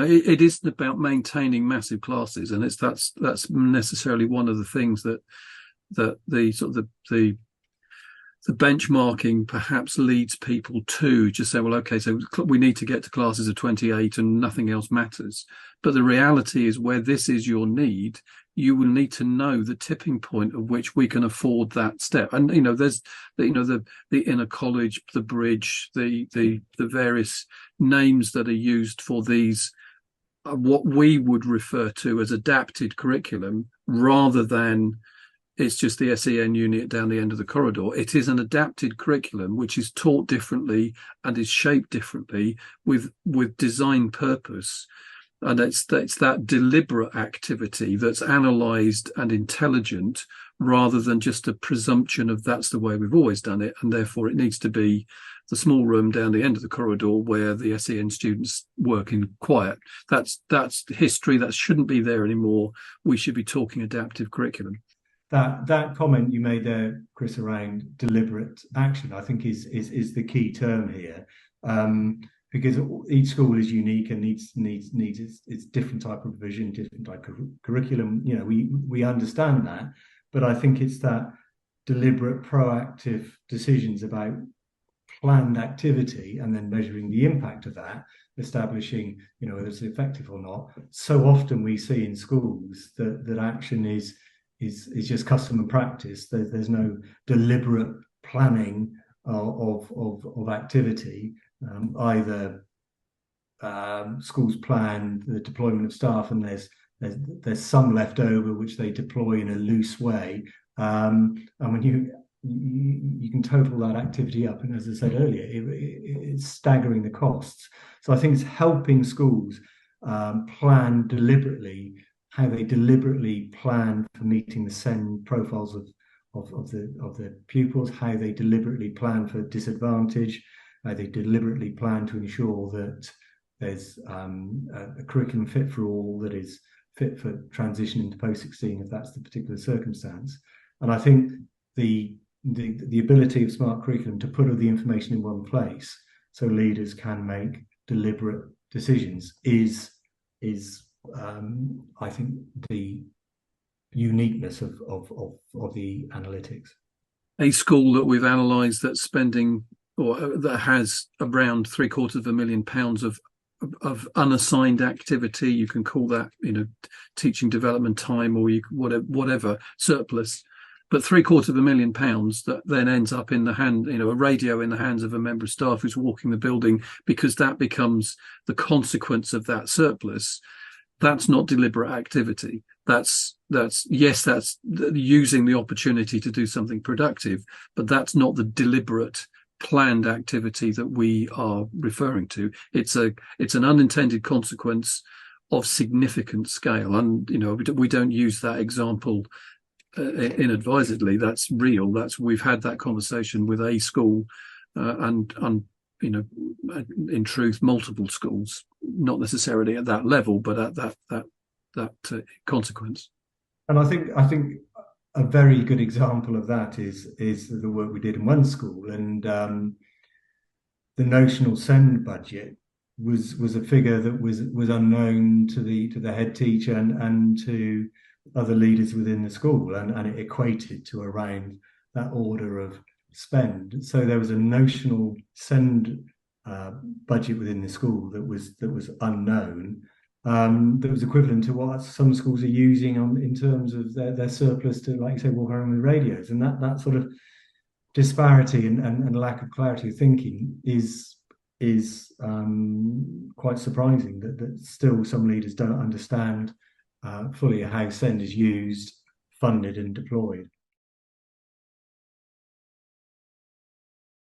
It isn't about maintaining massive classes, and that's necessarily one of the things that the sort of the benchmarking perhaps leads people to just say, well, okay, so we need to get to classes of 28 and nothing else matters. But the reality is, where this is your need, you will need to know the tipping point at which we can afford that step. And, there's, the inner college, the bridge, the various names that are used for these, what we would refer to as adapted curriculum, rather than it's just the SEN unit down the end of the corridor. It is an adapted curriculum which is taught differently and is shaped differently with design purpose. And it's that deliberate activity that's analysed and intelligent, rather than just a presumption of that's the way we've always done it, and therefore it needs to be the small room down the end of the corridor where the SEN students work in quiet. That's history. That shouldn't be there anymore. We should be talking adaptive curriculum. That comment you made there, Chris, around deliberate action, I think is the key term here, because each school is unique and needs its different type of vision, different type of curriculum. We understand that, but I think it's that deliberate, proactive decisions about planned activity and then measuring the impact of that, establishing whether it's effective or not. So often we see in schools that action is just custom and practice. There's no deliberate planning of activity. Either schools plan the deployment of staff, and there's some left over which they deploy in a loose way. And when you can total that activity up, and as I said earlier, it's staggering the costs. So I think it's helping schools plan deliberately, how they deliberately plan for meeting the SEN profiles of the pupils, how they deliberately plan for disadvantage, how they deliberately plan to ensure that there's a curriculum fit for all, that is fit for transition into post-16 if that's the particular circumstance. And I think the ability of smart curriculum to put all the information in one place so leaders can make deliberate decisions is I think the uniqueness of the analytics. A school that we've analysed that's spending, or that has around £750,000 of unassigned activity. You can call that, teaching development time, or whatever surplus. But £750,000 that then ends up in the hand, a radio in the hands of a member of staff who's walking the building, because that becomes the consequence of that surplus. That's not deliberate activity. That's using the opportunity to do something productive, but that's not the deliberate planned activity that we are referring to. It's an unintended consequence of significant scale. And, we don't use that example inadvisedly. That's real. We've had that conversation with a school, and in truth, multiple schools, not necessarily at that level, but at that consequence. And I think a very good example of that is the work we did in one school, and the notional SEND budget was a figure that was unknown to the head teacher and to other leaders within the school, and it equated to around that order of spend. So there was a notional SEND budget within the school that was unknown, that was equivalent to what some schools are using in terms of their surplus to, like you say, walk around with radios. And that sort of disparity and lack of clarity of thinking is quite surprising, that still some leaders don't understand fully how SEND is used, funded and deployed.